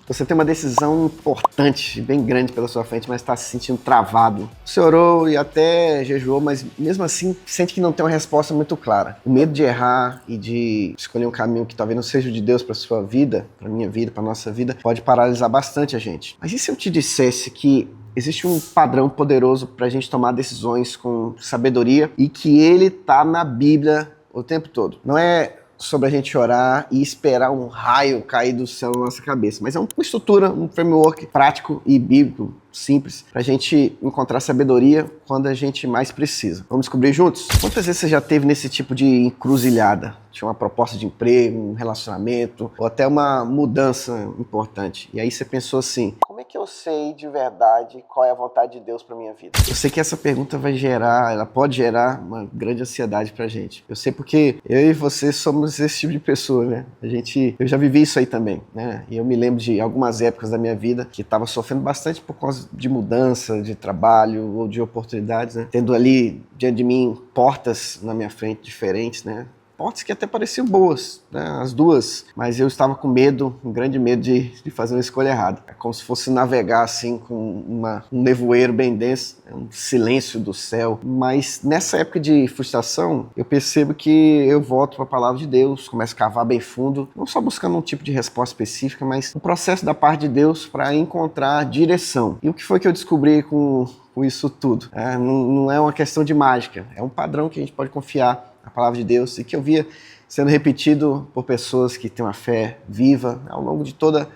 Você tem uma decisão importante, bem grande pela sua frente, mas está se sentindo travado. Você orou e até jejuou, mas mesmo assim sente que não tem uma resposta muito clara. O medo de errar e de escolher um caminho que talvez não seja de Deus para sua vida, para minha vida, para nossa vida, pode paralisar bastante a gente. Mas e se eu te dissesse que existe um padrão poderoso para a gente tomar decisões com sabedoria e que ele está na Bíblia o tempo todo? Não é sobre a gente orar e esperar um raio cair do céu na nossa cabeça, mas é uma estrutura, um framework prático e bíblico, simples, para a gente encontrar sabedoria quando a gente mais precisa. Vamos descobrir juntos? Quantas vezes você já teve nesse tipo de encruzilhada? Tinha uma proposta de emprego, um relacionamento, ou até uma mudança importante. E aí você pensou assim, como é que eu sei de verdade qual é a vontade de Deus para minha vida? Eu sei que essa pergunta ela pode gerar uma grande ansiedade pra gente. Eu sei porque eu e você somos esse tipo de pessoa, né? Eu já vivi isso aí também, né? E eu me lembro de algumas épocas da minha vida que estava sofrendo bastante por causa de mudança, de trabalho ou de oportunidades, né? Tendo ali diante de mim portas na minha frente diferentes, né? Portas que até pareciam boas, né? As duas, mas eu estava com medo, um grande medo de fazer uma escolha errada. É como se fosse navegar assim com um nevoeiro bem denso, um silêncio do céu. Mas nessa época de frustração, eu percebo que eu volto para a palavra de Deus, começo a cavar bem fundo, não só buscando um tipo de resposta específica, mas um processo da parte de Deus para encontrar direção. E o que foi que eu descobri com isso tudo? Não é uma questão de mágica, é um padrão que a gente pode confiar a palavra de Deus e que eu via sendo repetido por pessoas que têm uma fé viva ao longo de toda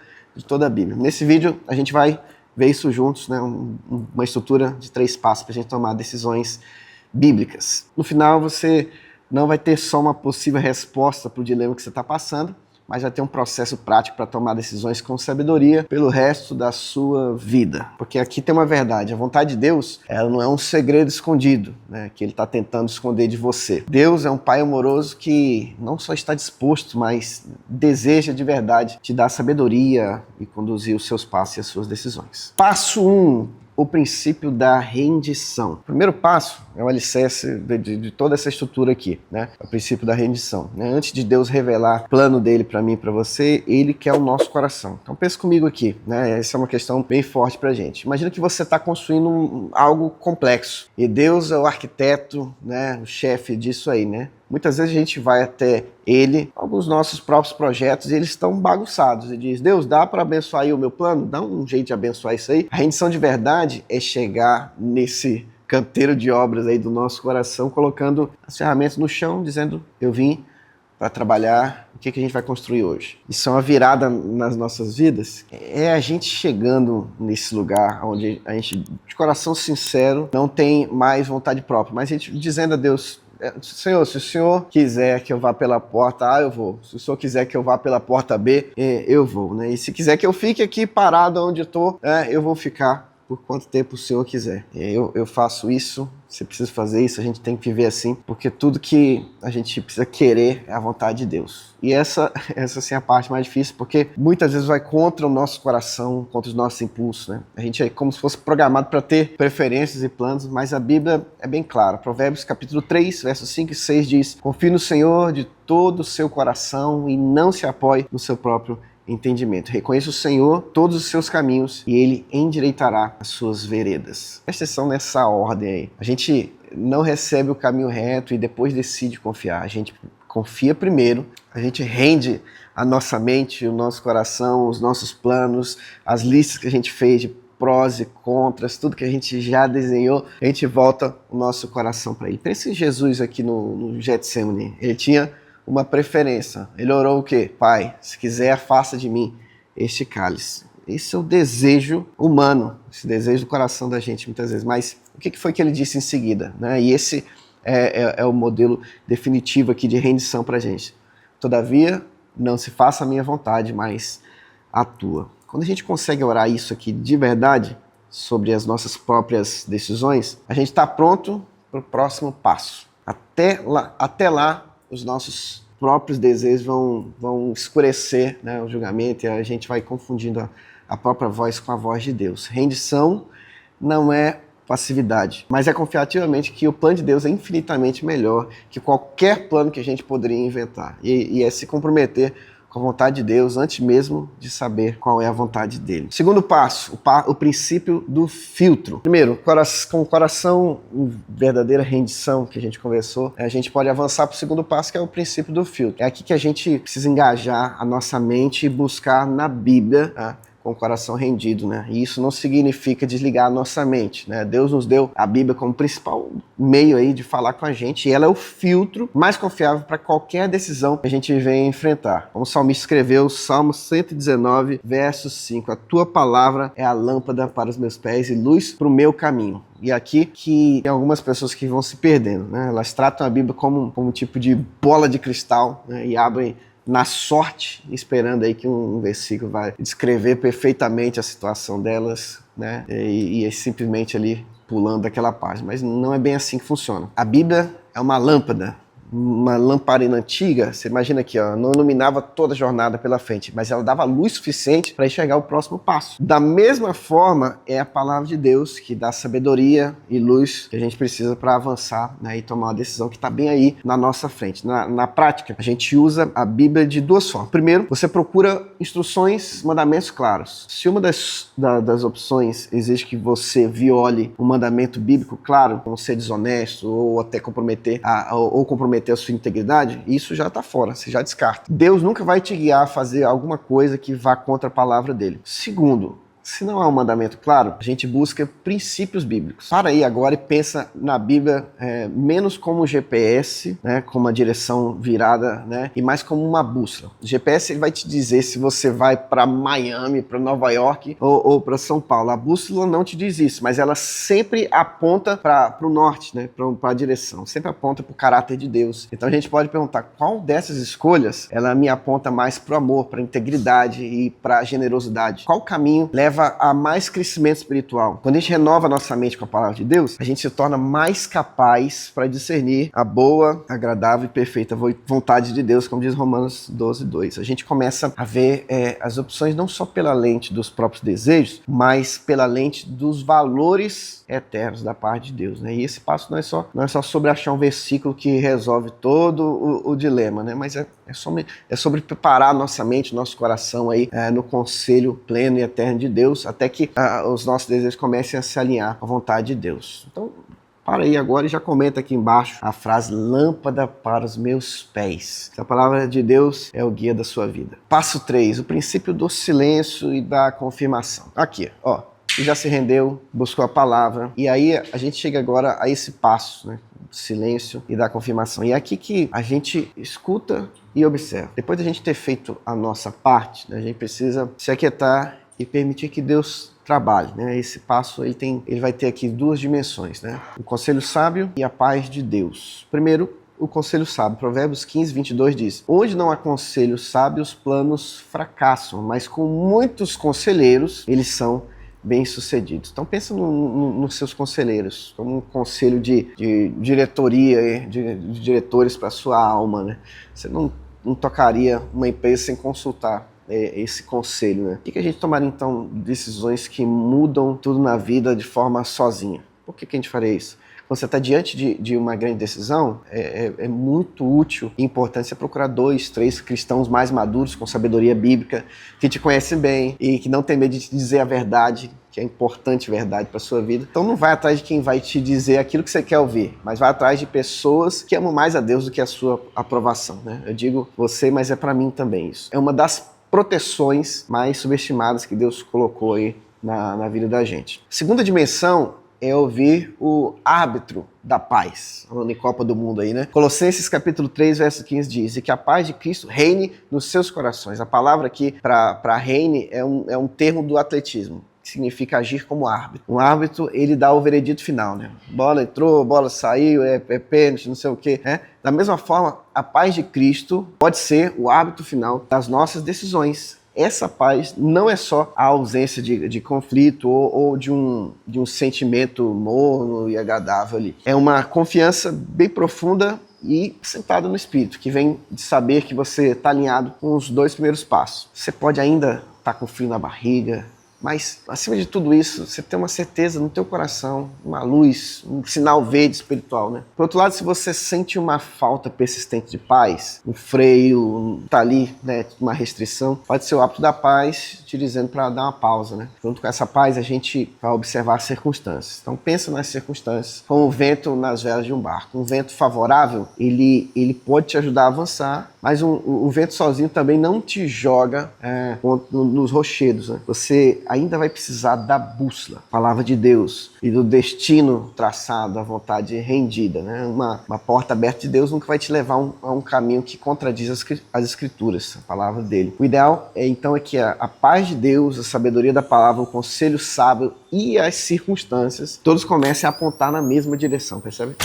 a Bíblia. Nesse vídeo a gente vai ver isso juntos, né? Uma estrutura de 3 passos para a gente tomar decisões bíblicas. No final você não vai ter só uma possível resposta para o dilema que você está passando, mas vai ter um processo prático para tomar decisões com sabedoria pelo resto da sua vida. Porque aqui tem uma verdade, a vontade de Deus, ela não é um segredo escondido, né, que Ele está tentando esconder de você. Deus é um Pai amoroso que não só está disposto, mas deseja de verdade te dar sabedoria e conduzir os seus passos e as suas decisões. Passo 1. O princípio da rendição. O primeiro passo é o alicerce de toda essa estrutura aqui, né? É o princípio da rendição, né? Antes de Deus revelar o plano dele para mim e para você, ele quer o nosso coração. Então pensa comigo aqui, né? Essa é uma questão bem forte pra gente. Imagina que você está construindo algo complexo e Deus é o arquiteto, né? O chefe disso aí, né? Muitas vezes a gente vai até ele, alguns nossos próprios projetos, e eles estão bagunçados. E diz, Deus, dá para abençoar aí o meu plano? Dá um jeito de abençoar isso aí. A rendição de verdade é chegar nesse canteiro de obras aí do nosso coração, colocando as ferramentas no chão, dizendo, eu vim para trabalhar, o que a gente vai construir hoje? Isso é uma virada nas nossas vidas. É a gente chegando nesse lugar onde a gente, de coração sincero, não tem mais vontade própria, mas a gente dizendo a Deus, Senhor, se o Senhor quiser que eu vá pela porta A, eu vou. Se o Senhor quiser que eu vá pela porta B, eu vou, né? E se quiser que eu fique aqui parado onde eu estou, eu vou ficar por quanto tempo o Senhor quiser. Eu faço isso, você precisa fazer isso, a gente tem que viver assim, porque tudo que a gente precisa querer é a vontade de Deus. E essa sim é a parte mais difícil, porque muitas vezes vai contra o nosso coração, contra os nossos impulsos, né? A gente é como se fosse programado para ter preferências e planos, mas a Bíblia é bem clara. Provérbios capítulo 3, versos 5 e 6 diz, confie no Senhor de todo o seu coração e não se apoie no seu próprio entendimento. Reconheça o Senhor todos os seus caminhos e Ele endireitará as suas veredas. Presta atenção nessa ordem aí. A gente não recebe o caminho reto e depois decide confiar. A gente confia primeiro, a gente rende a nossa mente, o nosso coração, os nossos planos, as listas que a gente fez de prós e contras, tudo que a gente já desenhou, a gente volta o nosso coração para Ele. Pensa em Jesus aqui no Getsemane. Ele tinha uma preferência. Ele orou o quê? Pai, se quiser, afasta de mim este cálice. Esse é o desejo humano, esse desejo do coração da gente muitas vezes. Mas o que foi que ele disse em seguida, né? E esse é o modelo definitivo aqui de rendição para a gente. Todavia, não se faça a minha vontade, mas a tua. Quando a gente consegue orar isso aqui de verdade, sobre as nossas próprias decisões, a gente está pronto para o próximo passo. Até lá, os nossos próprios desejos vão escurecer, né, o julgamento, e a gente vai confundindo a própria voz com a voz de Deus. Rendição não é passividade, mas é confiar ativamente que o plano de Deus é infinitamente melhor que qualquer plano que a gente poderia inventar. E é se comprometer com com a vontade de Deus antes mesmo de saber qual é a vontade dele. Segundo passo, o princípio do filtro. Primeiro, com o coração em verdadeira rendição que a gente conversou, a gente pode avançar para o segundo passo, que é o princípio do filtro. É aqui que a gente precisa engajar a nossa mente e buscar na Bíblia, tá? Com o coração rendido, né? E isso não significa desligar a nossa mente, né? Deus nos deu a Bíblia como principal meio aí de falar com a gente, e ela é o filtro mais confiável para qualquer decisão que a gente venha enfrentar. Como o salmista escreveu, Salmo 119, verso 5, a tua palavra é a lâmpada para os meus pés e luz para o meu caminho. E aqui que tem algumas pessoas que vão se perdendo, né? Elas tratam a Bíblia como um tipo de bola de cristal, né? E abrem na sorte, esperando aí que um versículo vai descrever perfeitamente a situação delas, né? E é simplesmente ali pulando daquela página. Mas não é bem assim que funciona. A Bíblia é uma lâmpada, uma lamparina antiga. Você imagina aqui, ó, não iluminava toda a jornada pela frente, mas ela dava luz suficiente para enxergar o próximo passo. Da mesma forma, é a palavra de Deus que dá sabedoria e luz que a gente precisa para avançar, né, e tomar uma decisão que está bem aí na nossa frente. Na prática, a gente usa a Bíblia de duas formas. Primeiro, você procura instruções, mandamentos claros. Se uma das opções exige que você viole um mandamento bíblico claro, como ser desonesto ou até comprometer a sua integridade, isso já está fora, você já descarta. Deus nunca vai te guiar a fazer alguma coisa que vá contra a palavra dele. Segundo, se não há um mandamento claro, a gente busca princípios bíblicos. Para aí agora e pensa na Bíblia menos como um GPS, né, como uma direção virada, né, e mais como uma bússola. O GPS ele vai te dizer se você vai para Miami, para Nova York ou para São Paulo. A bússola não te diz isso, mas ela sempre aponta para o norte, né, para a direção. Sempre aponta para o caráter de Deus. Então a gente pode perguntar qual dessas escolhas ela me aponta mais para o amor, para a integridade e para a generosidade. Qual caminho leva a mais crescimento espiritual? Quando a gente renova a nossa mente com a palavra de Deus, a gente se torna mais capaz para discernir a boa, agradável e perfeita vontade de Deus, como diz Romanos 12:2. A gente começa a ver as opções não só pela lente dos próprios desejos, mas pela lente dos valores eternos da parte de Deus, né? E esse passo não é só sobre achar um versículo que resolve todo o dilema, né? Mas é sobre preparar a nossa mente, nosso coração aí no conselho pleno e eterno de Deus, até que os nossos desejos comecem a se alinhar com a vontade de Deus. Então, para aí agora e já comenta aqui embaixo a frase lâmpada para os meus pés. A palavra de Deus é o guia da sua vida. Passo 3, o princípio do silêncio e da confirmação. Aqui, ó. E já se rendeu, buscou a palavra. E aí a gente chega agora a esse passo, né? Do silêncio e da confirmação. E é aqui que a gente escuta e observa. Depois da gente ter feito a nossa parte, né, a gente precisa se aquietar e permitir que Deus trabalhe, né? Esse passo ele vai ter aqui duas dimensões, né? O conselho sábio e a paz de Deus. Primeiro, o conselho sábio. Provérbios 15:22 diz: onde não há conselho sábio, os planos fracassam, mas com muitos conselheiros, eles são bem-sucedidos. Então pensa nos seus conselheiros, como um conselho de diretoria, de diretores para a sua alma, né? Você não tocaria uma empresa sem consultar esse conselho, né? Por que a gente tomaria então decisões que mudam tudo na vida de forma sozinha? Por que a gente faria isso? Quando você está diante de uma grande decisão, é muito útil e importante você procurar 2, 3 cristãos mais maduros, com sabedoria bíblica, que te conhecem bem e que não tem medo de te dizer a verdade, que é importante verdade para a sua vida. Então não vai atrás de quem vai te dizer aquilo que você quer ouvir, mas vai atrás de pessoas que amam mais a Deus do que a sua aprovação, né? Eu digo você, mas é para mim também isso. É uma das proteções mais subestimadas que Deus colocou aí na vida da gente. Segunda dimensão é ouvir o árbitro da paz, falando em Copa do Mundo aí, né? Colossenses capítulo 3, verso 15 diz: e que a paz de Cristo reine nos seus corações. A palavra aqui para reine é um termo do atletismo, que significa agir como árbitro. Um árbitro, ele dá o veredito final, né? Bola entrou, bola saiu, é pênalti, não sei o quê, né? Da mesma forma, a paz de Cristo pode ser o árbitro final das nossas decisões. Essa paz não é só a ausência de conflito ou de um sentimento morno e agradável ali. É uma confiança bem profunda e sentada no espírito, que vem de saber que você está alinhado com os 2 primeiros passos. Você pode ainda estar com frio na barriga, Mas, acima de tudo isso, você tem uma certeza no teu coração, uma luz, um sinal verde espiritual, né? Por outro lado, se você sente uma falta persistente de paz, um freio, tá ali, né, uma restrição, pode ser o hábito da paz te dizendo para dar uma pausa, né? Junto com essa paz, a gente vai observar as circunstâncias. Então, pensa nas circunstâncias, como o vento nas velas de um barco. Um vento favorável, ele pode te ajudar a avançar, mas o vento sozinho também não te joga nos rochedos, né? Você ainda vai precisar da bússola, a palavra de Deus, e do destino traçado, a vontade rendida, né? Uma porta aberta de Deus nunca vai te levar a um caminho que contradiz as escrituras, a palavra dele. O ideal então é que a paz de Deus, a sabedoria da palavra, o conselho sábio e as circunstâncias, todos comecem a apontar na mesma direção, percebe?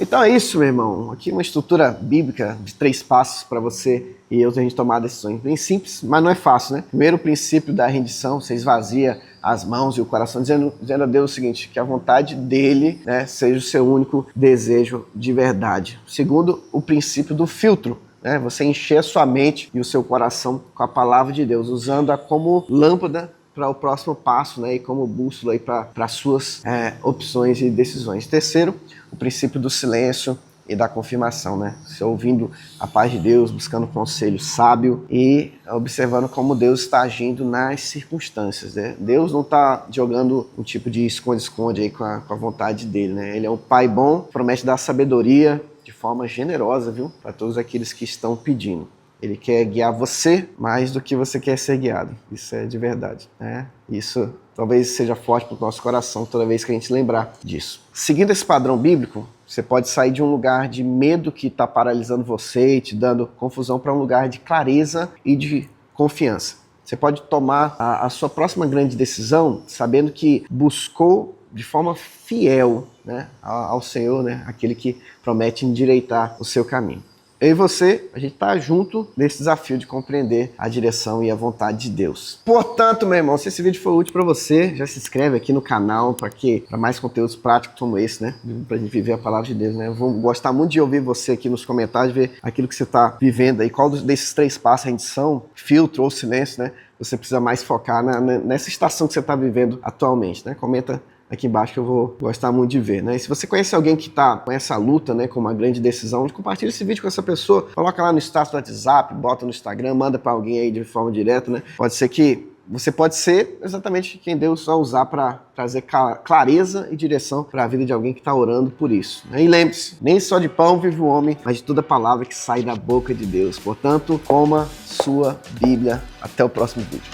Então é isso, meu irmão. Aqui uma estrutura bíblica de 3 passos para você e eu a gente tomar decisões bem simples, mas não é fácil, né? Primeiro, o princípio da rendição, você esvazia as mãos e o coração, dizendo a Deus o seguinte, que a vontade dele, né, seja o seu único desejo de verdade. Segundo, o princípio do filtro, né? Você encher a sua mente e o seu coração com a palavra de Deus, usando-a como lâmpada para o próximo passo, né, e como bússola para suas opções e decisões. Terceiro, o princípio do silêncio e da confirmação, né? Você ouvindo a paz de Deus, buscando conselho sábio e observando como Deus está agindo nas circunstâncias, né? Deus não está jogando um tipo de esconde-esconde aí com a vontade dele, né? Ele é um pai bom, promete dar sabedoria de forma generosa, viu? Para todos aqueles que estão pedindo. Ele quer guiar você mais do que você quer ser guiado. Isso é de verdade, né? Isso talvez seja forte para o nosso coração toda vez que a gente lembrar disso. Seguindo esse padrão bíblico, você pode sair de um lugar de medo que está paralisando você e te dando confusão para um lugar de clareza e de confiança. Você pode tomar a sua próxima grande decisão sabendo que buscou de forma fiel, né, ao Senhor, né, aquele que promete endireitar o seu caminho. Eu e você, a gente tá junto nesse desafio de compreender a direção e a vontade de Deus. Portanto, meu irmão, se esse vídeo for útil para você, já se inscreve aqui no canal para mais conteúdos práticos como esse, né? Pra gente viver a palavra de Deus, né? Eu vou gostar muito de ouvir você aqui nos comentários, ver aquilo que você tá vivendo aí, qual desses 3 passos, rendição, filtro ou silêncio, né? Você precisa mais focar nessa estação que você tá vivendo atualmente, né? Comenta aqui embaixo que eu vou gostar muito de ver, né? E se você conhece alguém que está com essa luta, né, com uma grande decisão, compartilha esse vídeo com essa pessoa, coloca lá no status do WhatsApp, bota no Instagram, manda para alguém aí de forma direta, né? Pode ser que você pode ser exatamente quem Deus vai usar para trazer clareza e direção para a vida de alguém que está orando por isso, né? E lembre-se, nem só de pão vive o homem, mas de toda palavra que sai da boca de Deus. Portanto, coma sua Bíblia. Até o próximo vídeo.